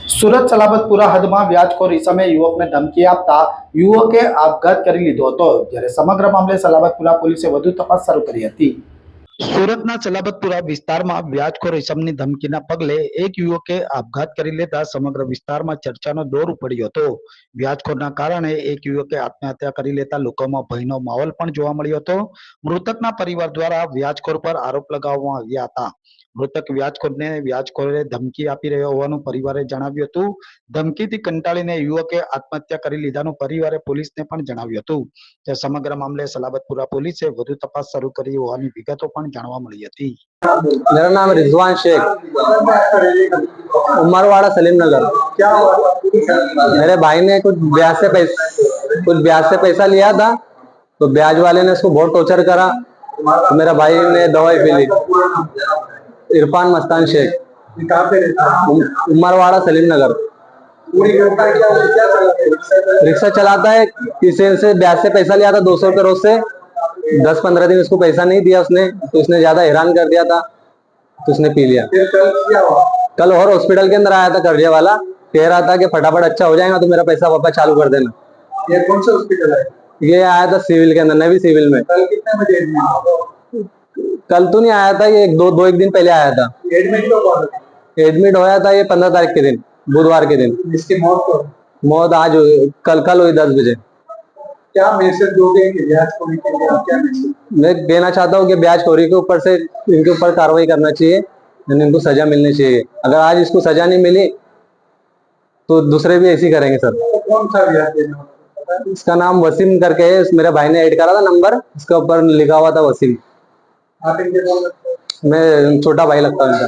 સુરત સલાબતપુરા હદમાં વ્યાજખોર ઈસમે યુવકને ધમકી આપતા યુવકે આપઘાત કરી લીધો હતો, જ્યારે સમગ્ર મામલે સલાબતપુરા પોલીસે વધુ તપાસ શરૂ કરી હતી. સુરતના સલાબતપુરા વિસ્તારમાં વ્યાજખોર ઈસમની ધમકીના પગલે એક યુવકે આપઘાત કરી લેતા સમગ્ર વિસ્તારમાં ચર્ચાનો દોર પડ્યો હતો. વ્યાજખોરના કારણે એક યુવકે આત્મહત્યા કરી લેતા લોકોમાં ભયનો માહોલ પણ જોવા મળ્યો હતો. મૃતકના પરિવાર દ્વારા વ્યાજખોર પર આરોપ લગાવવામાં આવ્યા હતા. મૃતક વ્યાજખોરે ધમકી આપી રહ્યો હોવાનું પરિવારે જણાવ્યું હતું. ધમકીથી કંટાળીને યુવકે આત્મહત્યા કરી લીધાનું પરિવારે પોલીસને પણ જણાવ્યું હતું. તે સમગ્ર મામલે સલાબતપુરા પોલીસે વધુ તપાસ શરૂ કરી હોવાની વિગતો પણ જાણવા મળી હતી. मेरा नाम रिजवान शेख, उमरवाड़ा सलीम नगर। क्या मेरे भाई ने कुछ ब्याज से पैसा लिया था, तो ब्याज वाले ने उसको बहुत टॉर्चर करा। तो मेरा भाई ने दवाई पी ली। इरफान मस्तान शेख, उमरवाड़ा सलीम नगर। रिक्शा चलाता है, किसी से ब्याज से पैसा लिया था 200 रुपये रोज से। 10-15 दिन उसको पैसा नहीं दिया उसने, तो उसने ज्यादा हैरान कर दिया था, तो उसने पी लिया। कल और हॉस्पिटल के अंदर आया था कर्जे वाला, कह रहा था कि फटाफट अच्छा हो जाएगा तो मेरा पैसा वापस चालू कर देना। ये कौन सा हॉस्पिटल है? ये आया था सिविल के अंदर, नवी सिविल में। कल कितने बजे एडमिट? कल तो नहीं आया था, ये एक दिन पहले आया था। एडमिट तो कौन है? एडमिट होया था ये 15 तारीख के दिन, बुधवार के दिन। इसकी मौत आज कल हुई 10 बजे। क्या मैसेज दोगे कि ब्याजखोरी के लिए आप क्या मैसेज? मैं देना चाहता हूँ कि ब्याजखोरी के ऊपर से इनके ऊपर कार्रवाई करना चाहिए, इनको सजा मिलनी चाहिए। अगर आज इसको सजा नहीं मिली तो दूसरे भी ऐसे करेंगे सर। तो कौन सा ब्याज देना? इसका नाम वसीम करके है, मेरे भाई ने ऐड करा था नंबर, इसके ऊपर लिखा हुआ था वसीम। आप इनके कौन लगते हैं? मैं छोटा भाई लगता हूँ इनका।